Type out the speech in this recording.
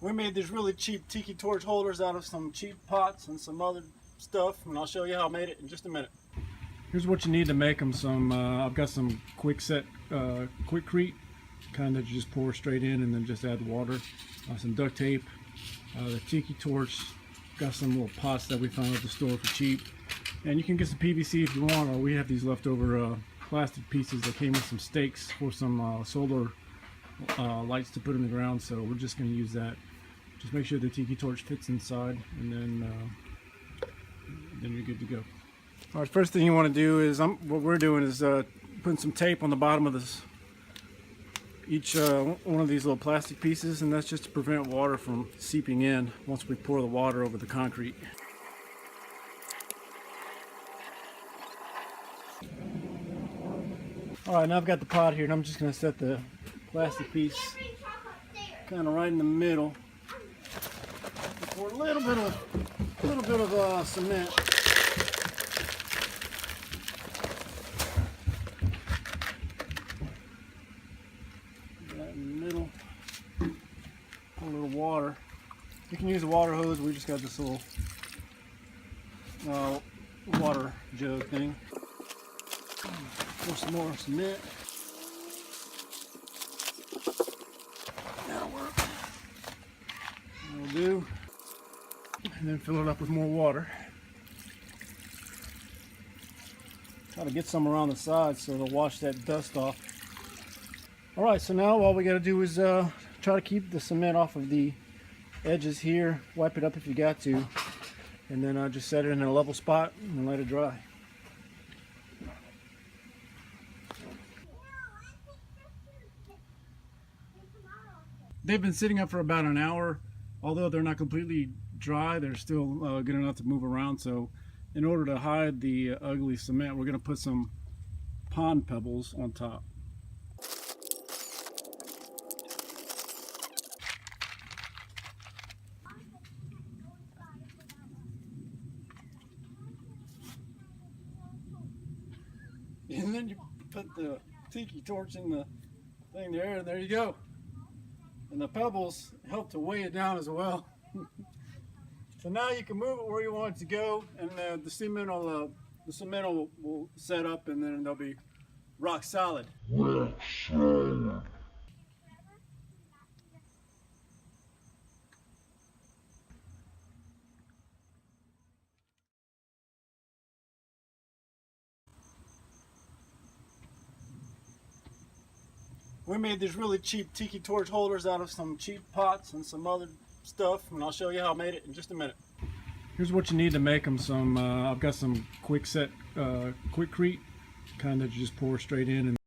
We made these really cheap tiki torch holders out of some cheap pots and some other stuff, and I'll show you how I made it in just a minute. Here's what you need to make them. I've got some quickcrete, kind that you just pour straight in and then just add water. Some duct tape, the tiki torch. Got some little pots that we found at the store for cheap, and you can get some PVC if you want, or we have these leftover plastic pieces that came with some stakes for some solar lights to put in the ground. So we're just going to use that. Just make sure the tiki torch fits inside, and then you're good to go. All right, first thing you want to do is what we're doing is putting some tape on the bottom of each one of these little plastic pieces, and that's just to prevent water from seeping in once we pour the water over the concrete. All right, now I've got the pot here, and I'm just going to set the plastic piece kind of right in the middle. Pour a little bit of cement. Right in the middle. Pour a little water. You can use a water hose. We just got this little water jug thing. Pour some more cement. That'll work. That'll do. And then fill it up with more water. Try to get some around the sides so it'll wash that dust off. Alright, so now all we got to do is try to keep the cement off of the edges here. Wipe it up if you got to. And then just set it in a level spot and let it dry. They've been sitting up for about an hour. Although they're not completely dry, they're still good enough to move around. So in order to hide the ugly cement, we're going to put some pond pebbles on top. And then you put the tiki torch in the thing there, and there you go. And the pebbles help to weigh it down as well. So now you can move it where you want it to go, and the cement will set up, and then they'll be rock solid. Rock solid. We made these really cheap tiki torch holders out of some cheap pots and some other stuff, and I'll show you how I made it in just a minute. Here's what you need to make them. I've got some quickcrete, kind that you just pour straight in and